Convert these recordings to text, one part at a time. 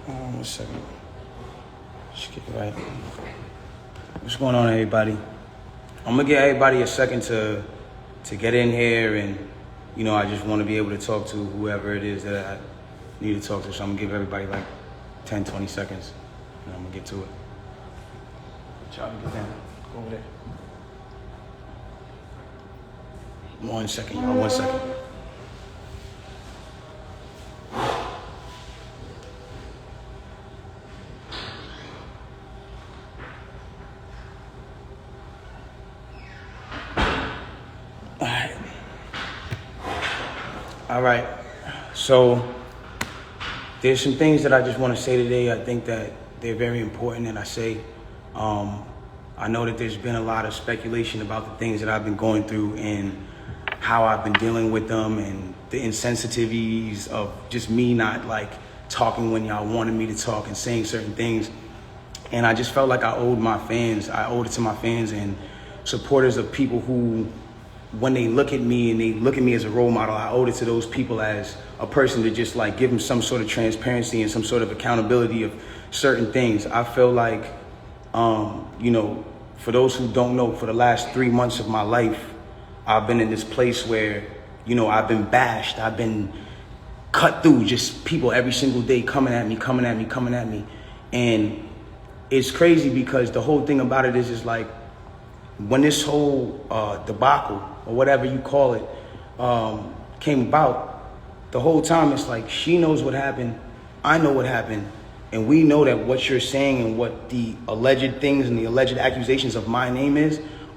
1 second. Just get it right. What's going on, everybody? I'm gonna give everybody a second to get in here, and I just want to be able to talk to whoever it is that I need to talk to. So I'm gonna give everybody like 10, 20 seconds, and I'm gonna get to it. Try to get down. Go over there. 1 second, y'all. 1 second. All right. So there's some things that I just want to say today. I think that they're very important, and I say, I know that there's been a lot of speculation about the things that I've been going through and how I've been dealing with them, and the insensitivities of just me not like talking when y'all wanted me to talk and saying certain things. And I just felt like I owed it to my fans and supporters of people who, when they look at me and they look at me as a role model, I owed it to those people as a person to just like give them some sort of transparency and some sort of accountability of certain things. I feel like, for those who don't know, for the last 3 months of my life, I've been in this place where, I've been bashed. I've been cut through, just people every single day coming at me. And it's crazy because the whole thing about it is like, when this whole debacle, or whatever you call it, came about, the whole time it's like she knows what happened, I know what happened, and we know that what you're saying and what the alleged things and the alleged accusations of my name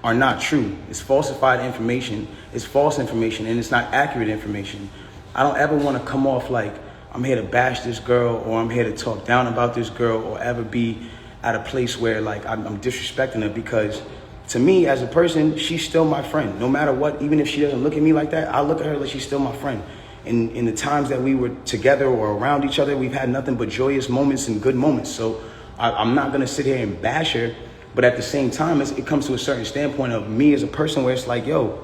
are not true. It's falsified information, it's false information, and it's not accurate information. I don't ever want to come off like I'm here to bash this girl, or I'm here to talk down about this girl, or ever be at a place where like I'm disrespecting her, because to me, as a person, she's still my friend. No matter what, even if she doesn't look at me like that, I look at her like she's still my friend. In the times that we were together or around each other, we've had nothing but joyous moments and good moments. So I'm not going to sit here and bash her. But at the same time, it comes to a certain standpoint of me as a person where it's like, yo,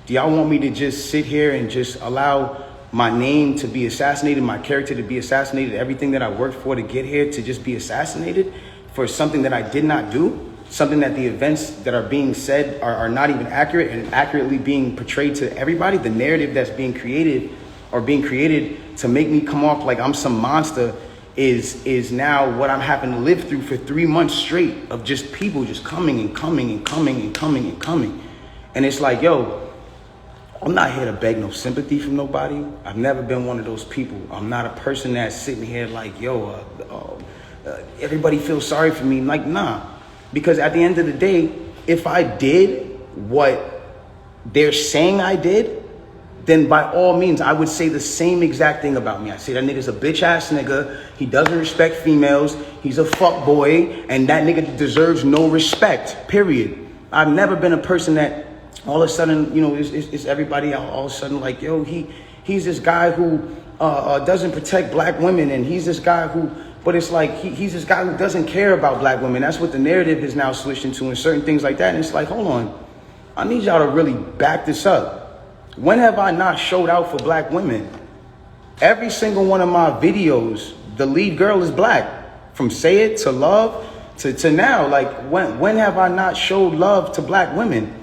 do y'all want me to just sit here and just allow my name to be assassinated, my character to be assassinated, everything that I worked for to get here to just be assassinated for something that I did not do? Something that the events that are being said are not even accurate and accurately being portrayed to everybody. The narrative that's being created to make me come off like I'm some monster is now what I'm having to live through for 3 months straight of just people just coming. And it's like, yo, I'm not here to beg no sympathy from nobody. I've never been one of those people. I'm not a person that's sitting here like, yo, everybody feels sorry for me. Like, nah. Because at the end of the day, if I did what they're saying I did, then by all means, I would say the same exact thing about me. I say that nigga's a bitch ass nigga. He doesn't respect females. He's a fuck boy. And that nigga deserves no respect, period. I've never been a person that all of a sudden, it's everybody all of a sudden like, yo, he's this guy who doesn't protect black women. And he's this guy who... But it's like he's this guy who doesn't care about black women. That's what the narrative is now switched into, and certain things like that. And it's like, hold on, I need y'all to really back this up. When have I not showed out for black women? Every single one of my videos, the lead girl is black. From Say It to Love to now. Like when have I not showed love to black women?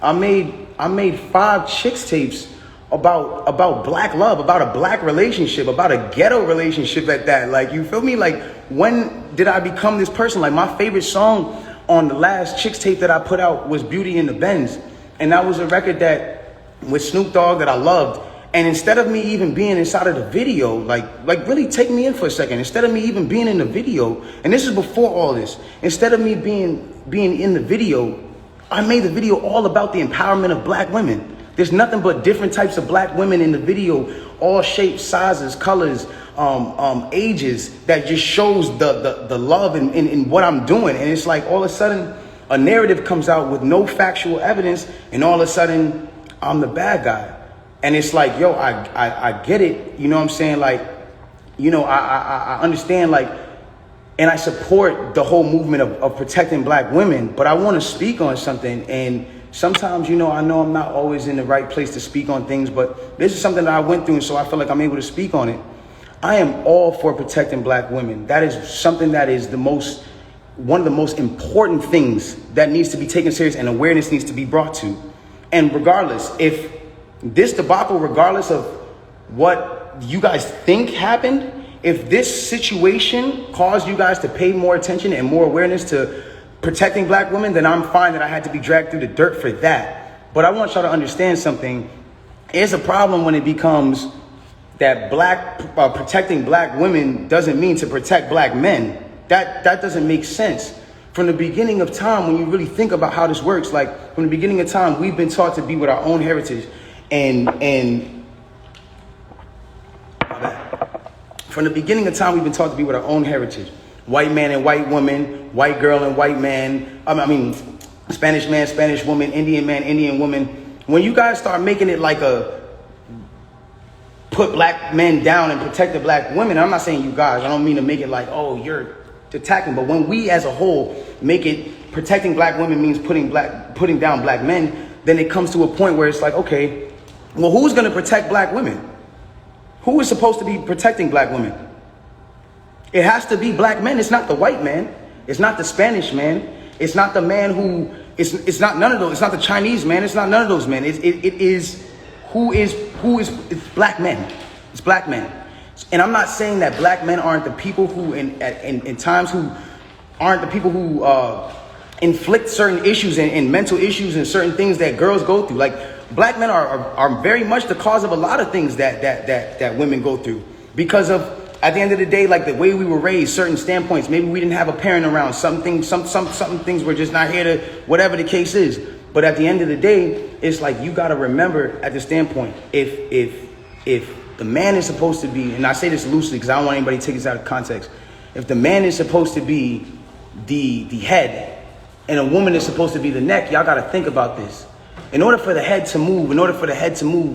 I made 5 chicks tapes about black love, about a black relationship, about a ghetto relationship at that. Like, you feel me? Like, when did I become this person? Like, my favorite song on the last Chicks tape that I put out was Beauty in the Benz. And that was a record that with Snoop Dogg that I loved. And instead of me even being inside of the video, like really take me in for a second. Instead of me even being in the video, and this is before all this, instead of me being in the video, I made the video all about the empowerment of black women. There's nothing but different types of black women in the video, all shapes, sizes, colors, ages, that just shows the love in what I'm doing. And it's like all of a sudden a narrative comes out with no factual evidence, and all of a sudden I'm the bad guy. And it's like, yo, I get it. You know what I'm saying? Like, I understand, like, and I support the whole movement of protecting black women, but I want to speak on something. And sometimes, I know I'm not always in the right place to speak on things, but this is something that I went through, and so I feel like I'm able to speak on it. I am all for protecting black women. That is something that is one of the most important things that needs to be taken serious and awareness needs to be brought to. And regardless, if this debacle, regardless of what you guys think happened, if this situation caused you guys to pay more attention and more awareness to protecting black women, then I'm fine that I had to be dragged through the dirt for that. But I want y'all to understand something. It's a problem when it becomes that protecting black women doesn't mean to protect black men. That doesn't make sense. From the beginning of time, when you really think about how this works, like from the beginning of time, we've been taught to be with our own heritage. And from the beginning of time, we've been taught to be with our own heritage. White man and white woman, white girl and white man. Spanish man, Spanish woman, Indian man, Indian woman. When you guys start making it like put black men down and protect the black women, I'm not saying you guys, I don't mean to make it like, oh, you're attacking, but when we as a whole make it protecting black women means putting down black men, then it comes to a point where it's like, okay, well, who's going to protect black women? Who is supposed to be protecting black women? It has to be black men. It's not the white man. It's not the Spanish man. It's not the man who, it's not none of those. It's not the Chinese man. It's not none of those men. It's black men. It's black men. And I'm not saying that black men aren't the people who in times who aren't the people who inflict certain issues and mental issues and certain things that girls go through. Like black men are very much the cause of a lot of things that women go through because of, at the end of the day, like the way we were raised, certain standpoints. Maybe we didn't have a parent around. Some things were just not here to, whatever the case is. But at the end of the day, it's like you got to remember at the standpoint, if the man is supposed to be, and I say this loosely because I don't want anybody to take this out of context. If the man is supposed to be the head and a woman is supposed to be the neck, y'all got to think about this. In order for the head to move,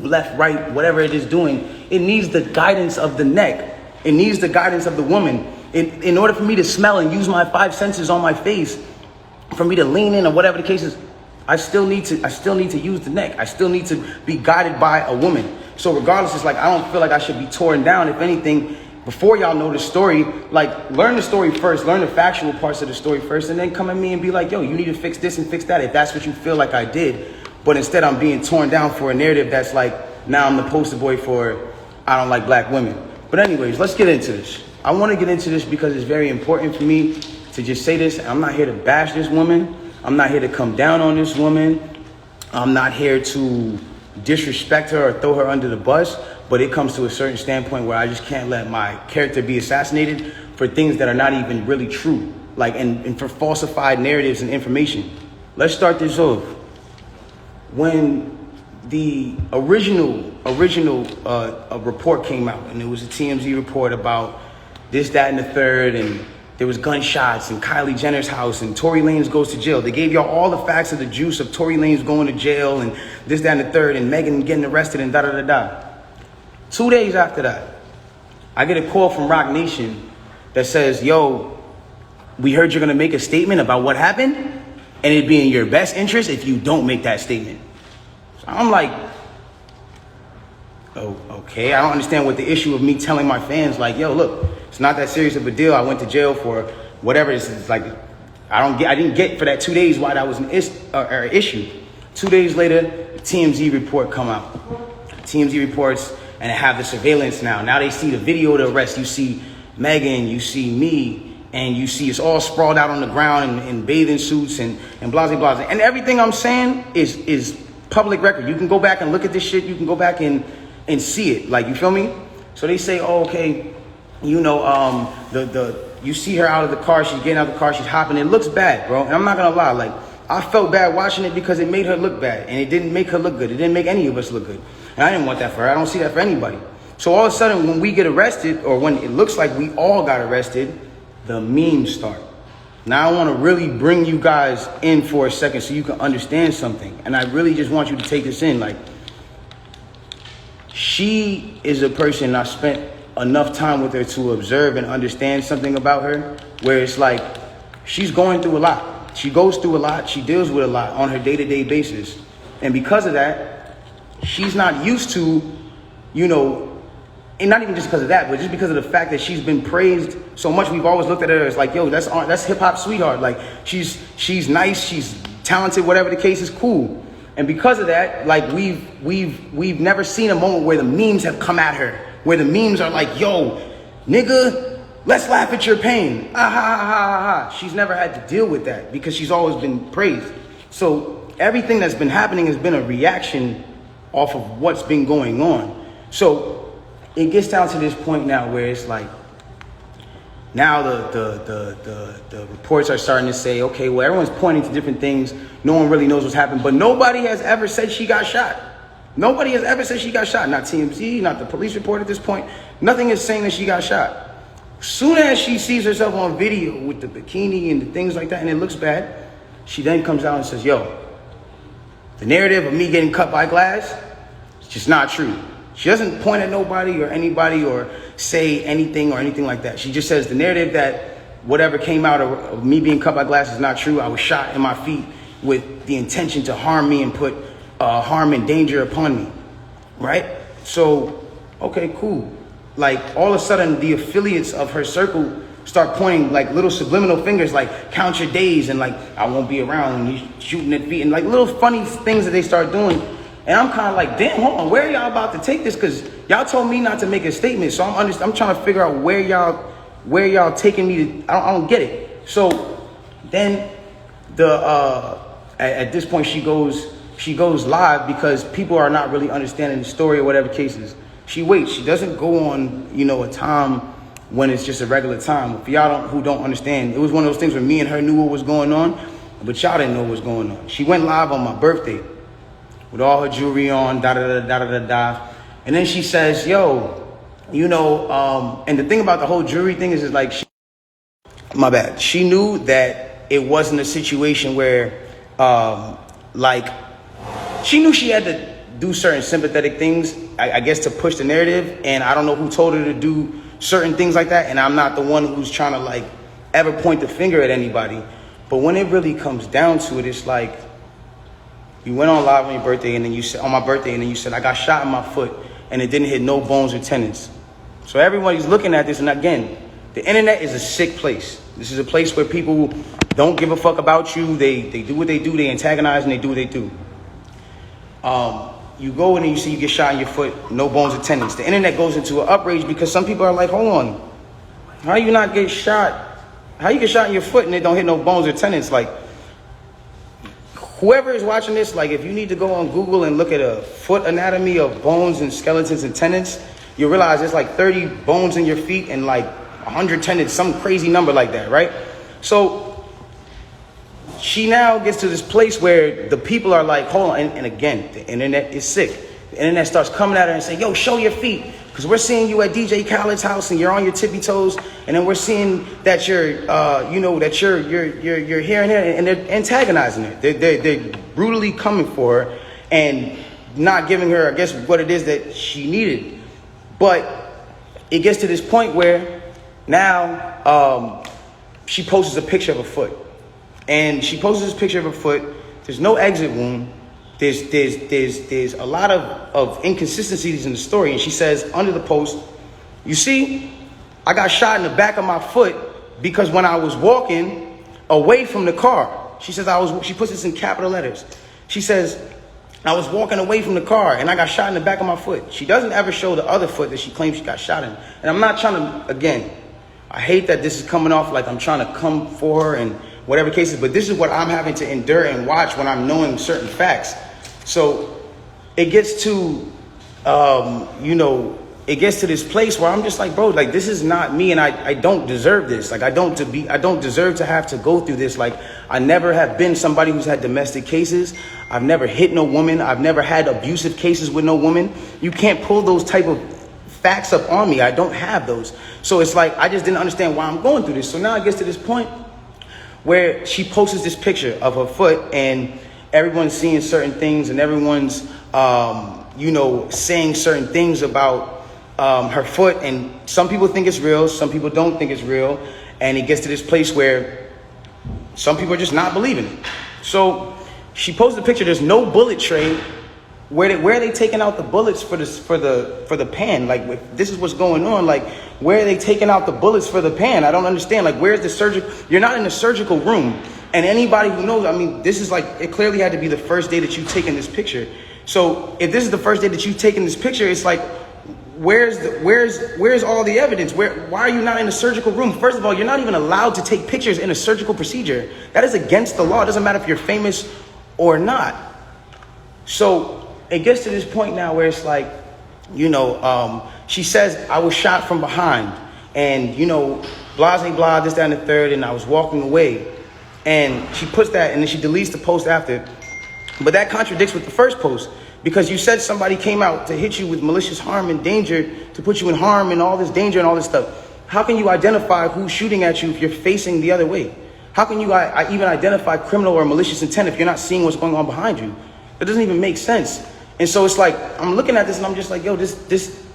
left, right, whatever it is doing, it needs the guidance of the neck. It needs the guidance of the woman. In order for me to smell and use my 5 senses on my face, for me to lean in or whatever the case is, I still need to use the neck. I still need to be guided by a woman. So regardless, it's like I don't feel like I should be torn down. If anything, before y'all know the story, like learn the story first, learn the factual parts of the story first, and then come at me and be like, yo, you need to fix this and fix that if that's what you feel like I did. But instead I'm being torn down for a narrative that's like, now I'm the poster boy for I don't like black women. But anyways, let's get into this. I want to get into this because it's very important for me to just say this. I'm not here to bash this woman. I'm not here to come down on this woman. I'm not here to disrespect her or throw her under the bus. But it comes to a certain standpoint where I just can't let my character be assassinated for things that are not even really true. Like, and for falsified narratives and information. Let's start this off. When the original report came out, and it was a TMZ report about this, that, and the third, and there was gunshots in Kylie Jenner's house, and Tory Lanez goes to jail. They gave y'all all the facts of the juice of Tory Lanez going to jail, and this, that, and the third, and Megan getting arrested, and da-da-da-da. 2 days after that, I get a call from Rock Nation that says, yo, we heard you're going to make a statement about what happened, and it'd be in your best interest if you don't make that statement. So I'm like, oh, okay. I don't understand what the issue of me telling my fans, like, yo, look, it's not that serious of a deal. I went to jail for whatever. It's like, I didn't get for that 2 days why that was an issue. 2 days later, the TMZ report come out. TMZ reports, and they have the surveillance now. Now they see the video of the arrest. You see Megan, you see me, and you see it's all sprawled out on the ground in bathing suits and blah, blah, blah. And everything I'm saying is public record. You can go back and look at this shit. You can go back and see it. Like, you feel me? So they say, oh, okay, you know, you see her out of the car. She's getting out of the car. She's hopping. It looks bad, bro. And I'm not going to lie. Like, I felt bad watching it because it made her look bad. And it didn't make her look good. It didn't make any of us look good. And I didn't want that for her. I don't see that for anybody. So all of a sudden, when we get arrested, or when it looks like we all got arrested, the memes start. Now I want to really bring you guys in for a second so you can understand something. And I really just want you to take this in. Like, she is a person I spent enough time with her to observe and understand something about her, where it's like she's going through a lot. She goes through a lot. She deals with a lot on her day-to-day basis. And because of that, she's not used to, you know, and not even just because of that, but just because of the fact that she's been praised so much. We've always looked at her as like, yo, that's hip hop sweetheart. Like she's nice, she's talented, whatever the case is, cool. And because of that, like we've never seen a moment where the memes have come at her, where the memes are like, yo, nigga, let's laugh at your pain. Ah, ha, ha, ha, ha. She's never had to deal with that because she's always been praised. So everything that's been happening has been a reaction off of what's been going on. So it gets down to this point now where it's like, now the reports are starting to say, okay, well, everyone's pointing to different things. No one really knows what's happened, but nobody has ever said she got shot. Nobody has ever said she got shot. Not TMZ, not the police report at this point. Nothing is saying that she got shot. Soon as she sees herself on video with the bikini and the things like that, and it looks bad, she then comes out and says, yo, the narrative of me getting cut by glass, it's just not true. She doesn't point at nobody or anybody or say anything or anything like that. She just says the narrative that whatever came out of me being cut by glass is not true. I was shot in my feet with the intention to harm me and put harm and danger upon me, right? So, okay, cool. Like all of a sudden the affiliates of her circle start pointing like little subliminal fingers, like count your days and like I won't be around and you shooting at feet and like little funny things that they start doing. And I'm kind of like, damn, hold on, where are y'all about to take this? Because y'all told me not to make a statement. So I'm trying to figure out where y'all taking me to. I don't get it. So then at this point she goes live because people are not really understanding the story or whatever cases. She waits. She doesn't go on, a time when it's just a regular time. For y'all who don't understand, it was one of those things where me and her knew what was going on, but y'all didn't know what was going on. She went live on my birthday with all her jewelry on, da-da-da-da-da-da-da. And then she says, yo, and the thing about the whole jewelry thing is like, my bad. She knew that it wasn't a situation where, she knew she had to do certain sympathetic things, I guess, to push the narrative. And I don't know who told her to do certain things like that. And I'm not the one who's trying to like ever point the finger at anybody. But when it really comes down to it, it's like, you went on live on your birthday, and then you said on my birthday, and then you said I got shot in my foot, and it didn't hit no bones or tendons. So everybody's looking at this, and again, the internet is a sick place. This is a place where people don't give a fuck about you. They do what they do. They antagonize and they do what they do. You go in and you see you get shot in your foot, no bones or tendons. The internet goes into an outrage because some people are like, hold on, how you not get shot? How you get shot in your foot and it don't hit no bones or tendons? Like, whoever is watching this, like if you need to go on Google and look at a foot anatomy of bones and skeletons and tendons, you realize there's like 30 bones in your feet and like 100 tendons, some crazy number like that, right? So she now gets to this place where the people are like, hold on, and again, the internet is sick. The internet starts coming at her and saying, yo, show your feet. Because we're seeing you at DJ Khaled's house and you're on your tippy toes, and then we're seeing that you're here and there, and they're antagonizing her. They're brutally coming for her and not giving her, I guess, what it is that she needed. But it gets to this point where now she posts a picture of a foot, and she posts this picture of a foot. There's no exit wound. There's a lot of inconsistencies in the story. And she says under the post, you see, I got shot in the back of my foot because when I was walking away from the car, she says she puts this in capital letters. She says, I was walking away from the car and I got shot in the back of my foot. She doesn't ever show the other foot that she claims she got shot in. And I'm not trying to, again, I hate that this is coming off like I'm trying to come for her and whatever cases, but this is what I'm having to endure and watch when I'm knowing certain facts. So it gets to, it gets to this place where I'm just like, bro, like this is not me, and I don't deserve this. Like I don't deserve to have to go through this. Like I never have been somebody who's had domestic cases. I've never hit no woman. I've never had abusive cases with no woman. You can't pull those type of facts up on me. I don't have those. So it's like I just didn't understand why I'm going through this. So now it gets to this point where she posts this picture of her foot, and everyone's seeing certain things, and everyone's, saying certain things about her foot. And some people think it's real. Some people don't think it's real. And it gets to this place where some people are just not believing it. So she posted a picture. There's no bullet tray where are they taking out the bullets for the pan? Like, if this is what's going on, like, where are they taking out the bullets for the pan? I don't understand. Like, where's the surgical? You're not in the surgical room. And anybody who knows, I mean, this is like, it clearly had to be the first day that you've taken this picture. So if this is the first day that you've taken this picture, it's like, where's all the evidence? Why are you not in the surgical room? First of all, you're not even allowed to take pictures in a surgical procedure. That is against the law. It doesn't matter if you're famous or not. So it gets to this point now where it's like, she says, I was shot from behind, and, blah, blah, blah, this, that, and the third, and I was walking away. And she puts that, and then she deletes the post after. But that contradicts with the first post, because you said somebody came out to hit you with malicious harm and danger, to put you in harm and all this danger and all this stuff. How can you identify who's shooting at you if you're facing the other way? How can you even identify criminal or malicious intent if you're not seeing what's going on behind you? That doesn't even make sense. And so it's like, I'm looking at this and I'm just like, yo, this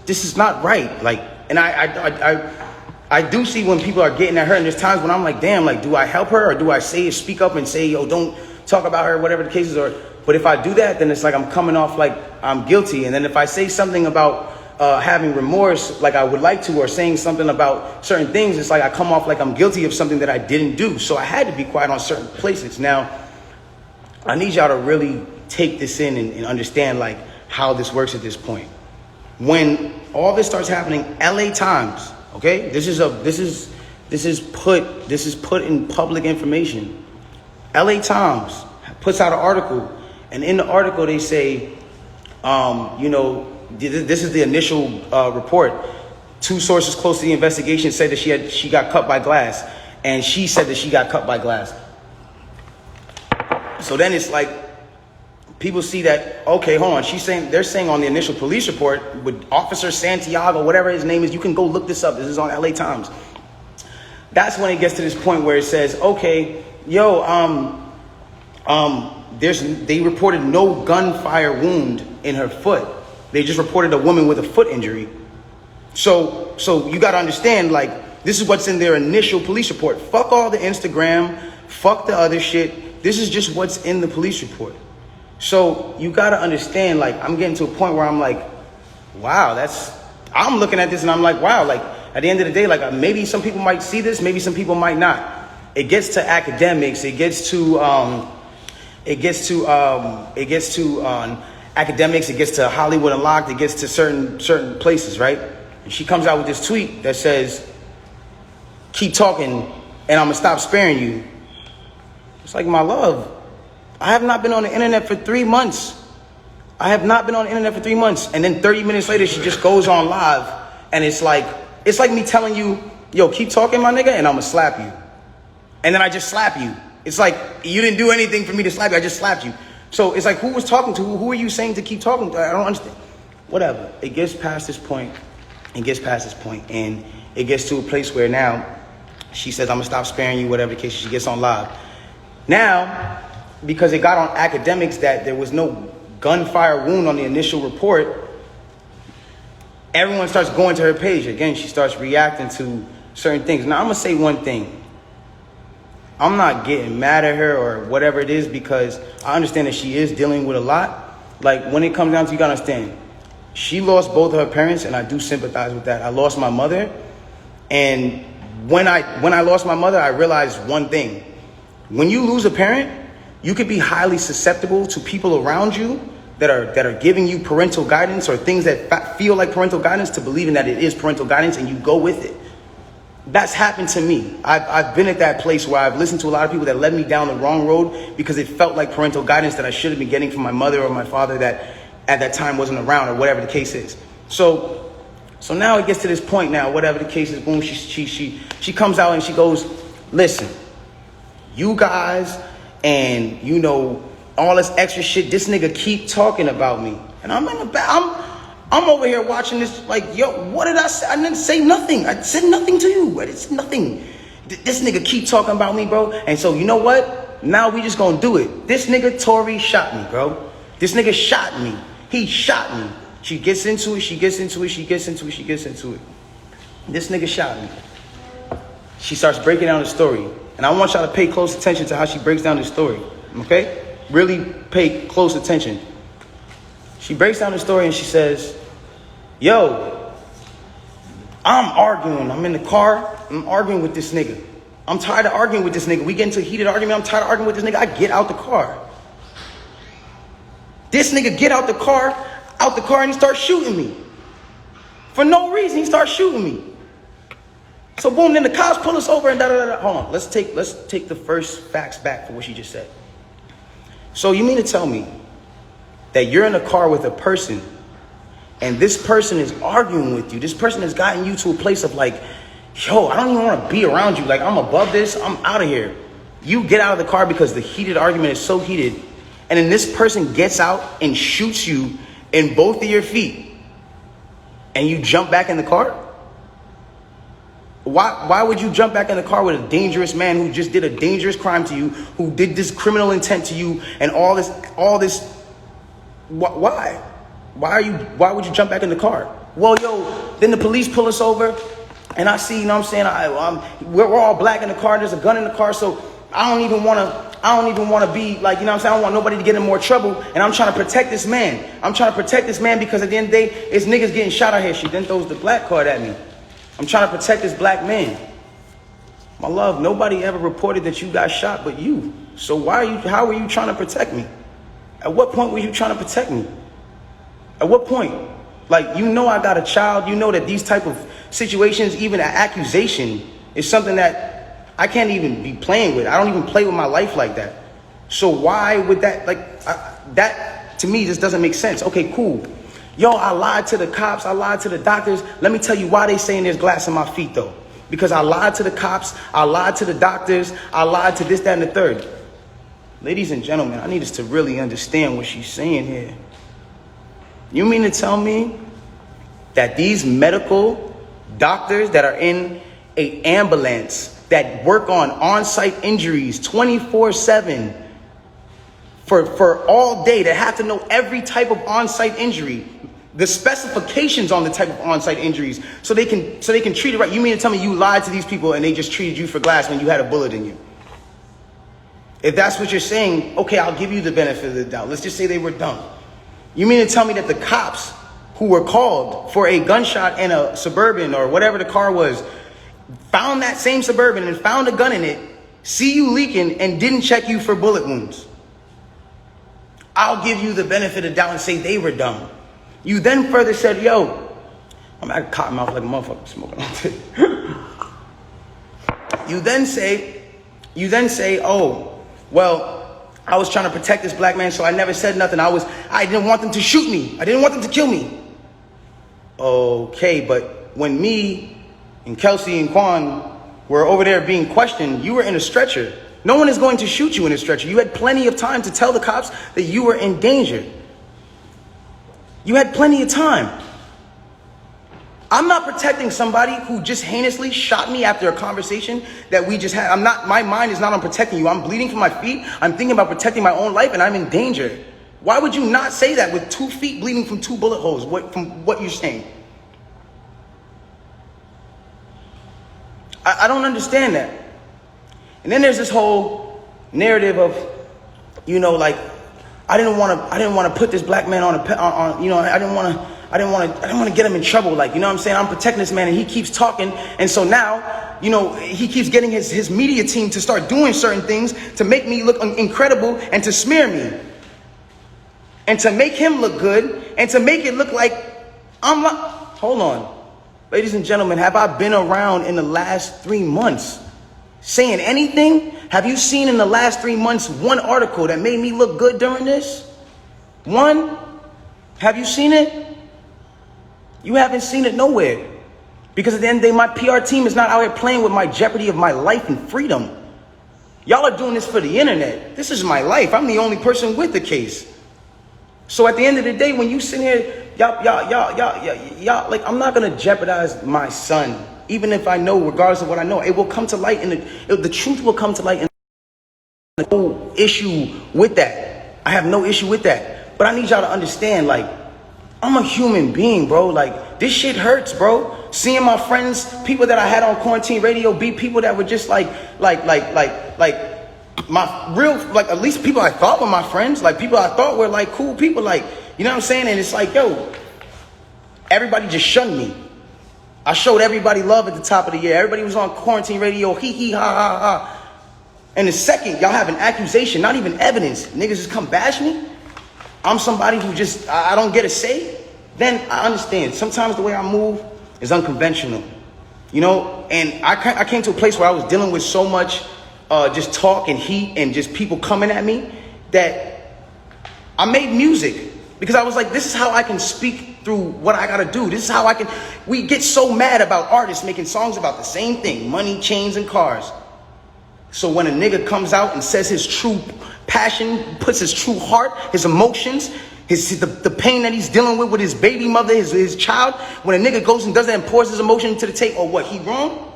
is not right. Like, and I do see when people are getting at her, and there's times when I'm like, damn, like, do I help her, or do I speak up and say, yo, don't talk about her, whatever the case is? But if I do that, then it's like I'm coming off like I'm guilty. And then if I say something about having remorse, like I would like to, or saying something about certain things, it's like I come off like I'm guilty of something that I didn't do. So I had to be quiet on certain places. Now, I need y'all to really take this in and understand like how this works at this point. When all this starts happening, LA Times, okay, this is put in public information. LA Times puts out an article, and in the article they say, this is the initial report. Two sources close to the investigation said that she got cut by glass, and she said that she got cut by glass. So then it's like, people see that, okay, hold on. They're saying on the initial police report with Officer Santiago, whatever his name is, you can go look this up. This is on LA Times. That's when it gets to this point where it says, okay, yo, they reported no gunfire wound in her foot. They just reported a woman with a foot injury. So you got to understand, like, this is what's in their initial police report. Fuck all the Instagram. Fuck the other shit. This is just what's in the police report. So you got to understand, like, I'm getting to a point where I'm like, wow, I'm looking at this and I'm like, wow, like, at the end of the day, like, maybe some people might see this, maybe some people might not. It gets to academics. It gets to academics. It gets to Hollywood Unlocked. It gets to certain places, right? And she comes out with this tweet that says, keep talking and I'm going to stop sparing you. It's like, my love, I have not been on the internet for 3 months. And then 30 minutes later, she just goes on live. And it's like me telling you, yo, keep talking, my nigga, and I'm going to slap you. And then I just slap you. It's like, you didn't do anything for me to slap you. I just slapped you. So it's like, who was talking to? Who are you saying to keep talking to? I don't understand. Whatever. It gets past this point. And it gets to a place where now she says, I'm going to stop sparing you, whatever the case. She gets on live. Now, because it got on academics that there was no gunfire wound on the initial report, everyone starts going to her page. Again, she starts reacting to certain things. Now, I'm going to say one thing. I'm not getting mad at her or whatever it is, because I understand that she is dealing with a lot. Like, when it comes down to, you got to understand, she lost both of her parents, and I do sympathize with that. I lost my mother, and when I lost my mother, I realized one thing. When you lose a parent, you could be highly susceptible to people around you that are giving you parental guidance or things that feel like parental guidance, to believing that it is parental guidance, and you go with it. That's happened to me. I've been at that place where I've listened to a lot of people that led me down the wrong road because it felt like parental guidance that I should have been getting from my mother or my father that at that time wasn't around, or whatever the case is. So now it gets to this point now, whatever the case is, boom, she comes out and she goes, listen, you guys and, all this extra shit, this nigga keep talking about me. And I'm over here watching this like, yo, what did I say? I didn't say nothing. I said nothing to you. It's nothing. This nigga keep talking about me, bro. And so, you know what? Now we just gonna do it. This nigga Tory shot me, bro. This nigga shot me. He shot me. She gets into it. This nigga shot me. She starts breaking down the story. And I want y'all to pay close attention to how she breaks down the story. Okay? Really pay close attention. She breaks down the story and she says, yo, I'm arguing. I'm in the car. I'm arguing with this nigga. I'm tired of arguing with this nigga. We get into a heated argument. I'm tired of arguing with this nigga. I get out the car. This nigga get out the car, and he starts shooting me. For no reason, he starts shooting me. So boom, then the cops pull us over and da-da-da-da. Hold on, let's take the first facts back for what she just said. So you mean to tell me that you're in a car with a person and this person is arguing with you? This person has gotten you to a place of like, yo, I don't even want to be around you. Like, I'm above this. I'm out of here. You get out of the car because the heated argument is so heated. And then this person gets out and shoots you in both of your feet. And you jump back in the car? Why would you jump back in the car with a dangerous man who just did a dangerous crime to you, who did this criminal intent to you and all this? Why? Why would you jump back in the car? Well, yo, then the police pull us over and I see, you know what I'm saying? We're all black in the car. There's a gun in the car. So I don't even want to be like, you know what I'm saying? I don't want nobody to get in more trouble. And I'm trying to protect this man. Because at the end of the day, it's niggas getting shot out here. She then throws the black card at me. I'm trying to protect this black man. My love, nobody ever reported that you got shot but you. So how are you trying to protect me? At what point were you trying to protect me? At what point? Like, you know I got a child. You know that these type of situations, even an accusation, is something that I can't even be playing with. I don't even play with my life like that. So why would that, that to me just doesn't make sense. Okay, cool. Yo, I lied to the cops. I lied to the doctors. Let me tell you why they saying there's glass in my feet, though. Because I lied to the cops. I lied to the doctors. I lied to this, that, and the third. Ladies and gentlemen, I need us to really understand what she's saying here. You mean to tell me that these medical doctors that are in an ambulance that work on-site injuries 24/7 for all day, that have to know every type of on-site injury, the specifications on the type of on-site injuries, so they can treat it right? You mean to tell me you lied to these people and they just treated you for glass when you had a bullet in you? If that's what you're saying, okay, I'll give you the benefit of the doubt. Let's just say they were dumb. You mean to tell me that the cops who were called for a gunshot in a Suburban or whatever the car was, found that same Suburban and found a gun in it, see you leaking, and didn't check you for bullet wounds? I'll give you the benefit of the doubt and say they were dumb. You then further said, yo, I'm at a cotton mouth like a motherfucker smoking on it. You then say, oh, well, I was trying to protect this black man, so I never said nothing. I didn't want them to shoot me. I didn't want them to kill me. Okay, but when me and Kelsey and Quan were over there being questioned, you were in a stretcher. No one is going to shoot you in a stretcher. You had plenty of time to tell the cops that you were in danger. You had plenty of time. I'm not protecting somebody who just heinously shot me after a conversation that we just had. My mind is not on protecting you. I'm bleeding from my feet. I'm thinking about protecting my own life and I'm in danger. Why would you not say that with 2 feet bleeding from 2 bullet holes, from what you're saying? I don't understand that. And then there's this whole narrative of, you know, like, I didn't want to put this black man on you know, I didn't want to get him in trouble. Like, you know what I'm saying? I'm protecting this man and he keeps talking. And so now, you know, he keeps getting his media team to start doing certain things to make me look incredible and to smear me. And to make him look good and to make it look like I'm not. Hold on. Ladies and gentlemen, have I been around in the last 3 months saying anything? Have you seen in the last 3 months one article that made me look good during this? One? Have you seen it? You haven't seen it nowhere. Because at the end of the day, my PR team is not out here playing with my jeopardy of my life and freedom. Y'all are doing this for the internet. This is my life. I'm the only person with the case. So at the end of the day, when you sit here, y'all, like, I'm not going to jeopardize my son. Even if I know, regardless of what I know, it will come to light, and the truth will come to light. And no issue with that. I have no issue with that. But I need y'all to understand, like, I'm a human being, bro. Like, this shit hurts, bro. Seeing my friends, people that I had on quarantine radio, be people that were just like my real, like, at least people I thought were my friends, like people I thought were like cool people, like, You know what I'm saying? And it's like, yo, everybody just shunned me. I showed everybody love at the top of the year. Everybody was on quarantine radio, hee hee ha ha ha. And the second y'all have an accusation, not even evidence, niggas just come bash me. I'm somebody who just, I don't get a say. Then I understand. Sometimes the way I move is unconventional. You know, and I came to a place where I was dealing with so much just talk and heat and just people coming at me that I made music because I was like, this is how I can speak through what I gotta do. This is how I can. We get so mad about artists making songs about the same thing: money, chains, and cars. So when a nigga comes out and says his true passion, puts his true heart, his emotions, the pain that he's dealing with his baby mother, his child, when a nigga goes and does that and pours his emotion into the tape, or what, he wrong?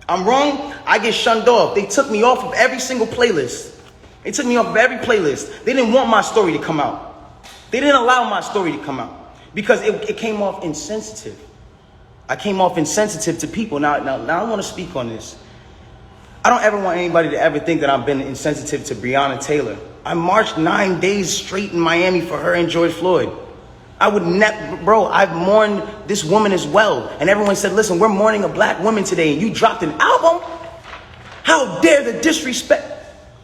I'm wrong? I get shunned off. They took me off of every single playlist. They took me off of every playlist. They didn't want my story to come out. They didn't allow my story to come out because it came off insensitive. I came off insensitive to people. Now I want to speak on this. I don't ever want anybody to ever think that I've been insensitive to Breonna Taylor. I marched 9 days straight in Miami for her and George Floyd. I would never, bro, I've mourned this woman as well. And everyone said, listen, we're mourning a black woman today and you dropped an album? How dare the disrespect?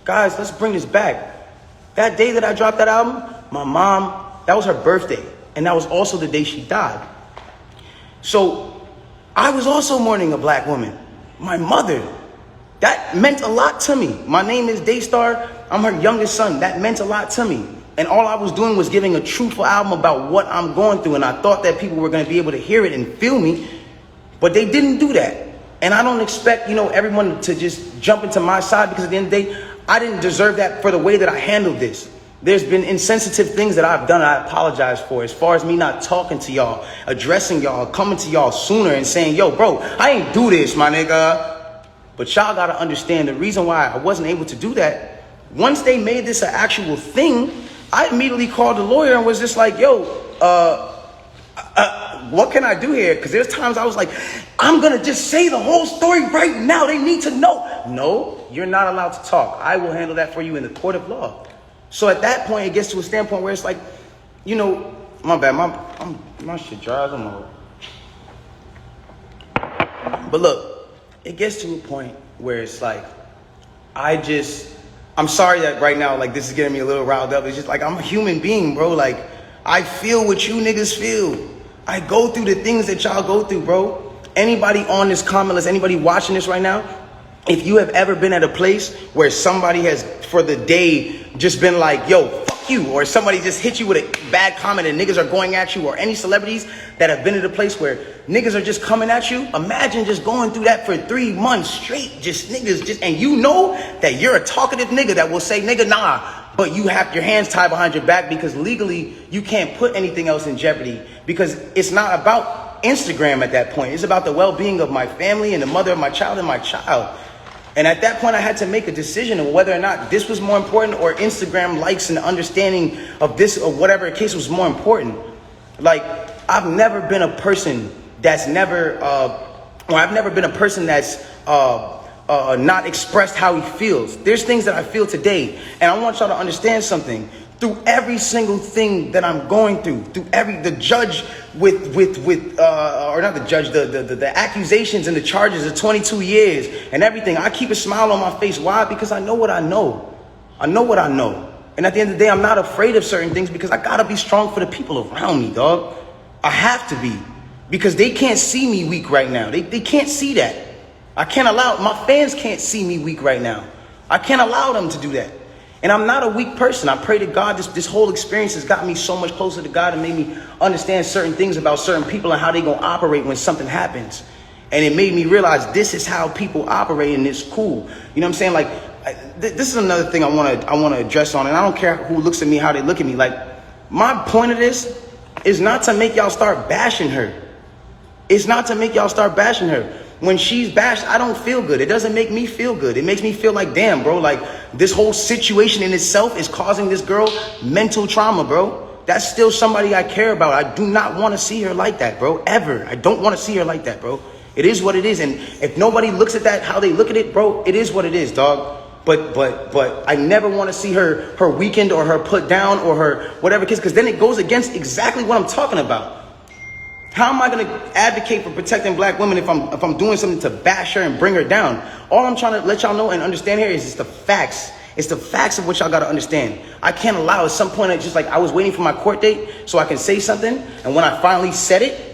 Guys, let's bring this back. That day that I dropped that album, my mom, that was her birthday. And that was also the day she died. So I was also mourning a black woman, my mother. That meant a lot to me. My name is Daystar. I'm her youngest son. That meant a lot to me. And all I was doing was giving a truthful album about what I'm going through. And I thought that people were going to be able to hear it and feel me. But they didn't do that. And I don't expect, everyone to just jump into my side because at the end of the day, I didn't deserve that for the way that I handled this. There's been insensitive things that I've done I apologize for. As far as me not talking to y'all, addressing y'all, coming to y'all sooner and saying, yo, bro, I ain't do this, my nigga. But y'all got to understand the reason why I wasn't able to do that. Once they made this an actual thing, I immediately called the lawyer and was just like, yo, what can I do here? Because there's times I was like, I'm going to just say the whole story right now. They need to know. No, you're not allowed to talk. I will handle that for you in the court of law. So at that point, it gets to a standpoint where it's like, my bad, my shit dries. I'm old. But look. It gets to a point where it's like, I'm sorry that right now, like, this is getting me a little riled up. It's just like, I'm a human being, bro. Like, I feel what you niggas feel. I go through the things that y'all go through, bro. Anybody on this comment list, anybody watching this right now, if you have ever been at a place where somebody has, for the day, just been like, yo, fuck you, or somebody just hit you with a bad comment and niggas are going at you, or any celebrities that have been at a place where niggas are just coming at you, imagine just going through that for 3 months straight, and you know that you're a talkative nigga that will say, nigga, nah, but you have your hands tied behind your back because legally you can't put anything else in jeopardy because it's not about Instagram at that point. It's about the well-being of my family and the mother of my child and my child. And at that point, I had to make a decision of whether or not this was more important or Instagram likes and understanding of this or whatever case was more important. Like, I've never been a person that's I've never been a person that's not expressed how he feels. There's things that I feel today, and I want y'all to understand something. Through every single thing that I'm going through the judge the accusations and the charges of 22 years and everything, I keep a smile on my face. Why? Because I know what I know. I know what I know. And at the end of the day, I'm not afraid of certain things because I gotta be strong for the people around me, dog. I have to be. Because they can't see me weak right now. They can't see that. I can't allow, my fans can't see me weak right now. I can't allow them to do that. And I'm not a weak person. I pray to God this whole experience has got me so much closer to God and made me understand certain things about certain people and how they gonna operate when something happens. And it made me realize this is how people operate and it's cool. You know what I'm saying? Like, this is another thing I wanna address on, and I don't care who looks at me, how they look at me. Like, my point of this is not to make y'all start bashing her. It's not to make y'all start bashing her. When she's bashed, I don't feel good. It doesn't make me feel good. It makes me feel like, damn, bro, like this whole situation in itself is causing this girl mental trauma, bro. That's still somebody I care about. I do not want to see her like that, bro, ever. I don't want to see her like that, bro. It is what it is. And if nobody looks at that, how they look at it, bro, it is what it is, dog. But I never want to see her weakened or her put down or her whatever case, because then it goes against exactly what I'm talking about. How am I going to advocate for protecting black women if I'm doing something to bash her and bring her down? All I'm trying to let y'all know and understand here is it's the facts. It's the facts of what y'all got to understand. I can't allow at some point, it's just like I was waiting for my court date so I can say something. And when I finally said it,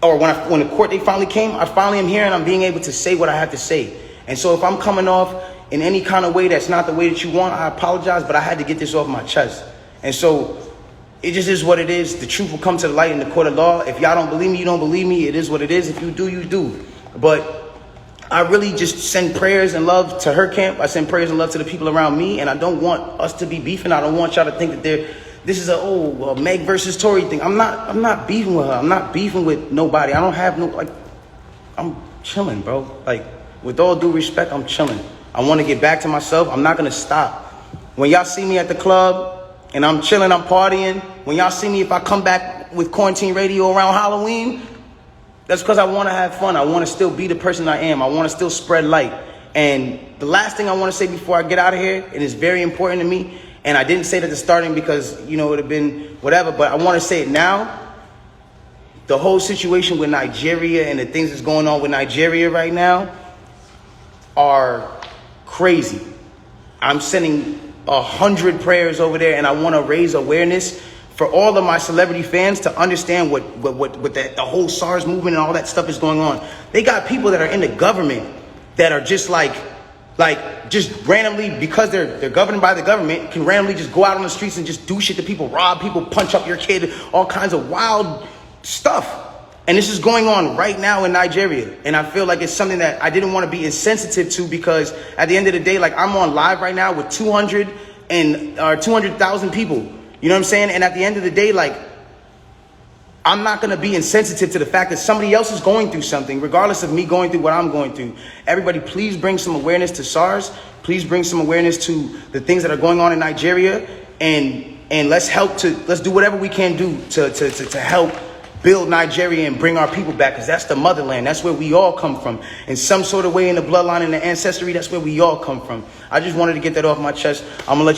or when the court date finally came, I finally am here and I'm being able to say what I have to say. And so if I'm coming off in any kind of way that's not the way that you want, I apologize, but I had to get this off my chest. And so it just is what it is. The truth will come to the light in the court of law. If y'all don't believe me, you don't believe me. It is what it is. If you do, you do. But I really just send prayers and love to her camp. I send prayers and love to the people around me. And I don't want us to be beefing. I don't want y'all to think that this is a Meg versus Tory thing. I'm not beefing with her. I'm not beefing with nobody. I don't have I'm chilling, bro. Like, with all due respect, I'm chilling. I want to get back to myself. I'm not going to stop. When y'all see me at the club and I'm chilling, I'm partying. When y'all see me, if I come back with quarantine radio around Halloween, that's because I want to have fun. I want to still be the person I am. I want to still spread light. And the last thing I want to say before I get out of here, and it's very important to me, and I didn't say it at the starting because, it would have been whatever, but I want to say it now. The whole situation with Nigeria and the things that's going on with Nigeria right now are crazy. I'm sending 100 prayers over there, and I want to raise awareness for all of my celebrity fans to understand what the whole SARS movement and all that stuff is going on. They got people that are in the government that are just just randomly, because they're governed by the government, can randomly just go out on the streets and just do shit to people, rob people, punch up your kid, all kinds of wild stuff. And this is going on right now in Nigeria. And I feel like it's something that I didn't want to be insensitive to, because at the end of the day, I'm on live right now with 200,000 people. You know what I'm saying? And at the end of the day, I'm not going to be insensitive to the fact that somebody else is going through something, regardless of me going through what I'm going through. Everybody, please bring some awareness to SARS. Please bring some awareness to the things that are going on in Nigeria. And let's do whatever we can do to help build Nigeria and bring our people back, because that's the motherland. That's where we all come from. In some sort of way, in the bloodline, in the ancestry, that's where we all come from. I just wanted to get that off my chest. I'm going to let you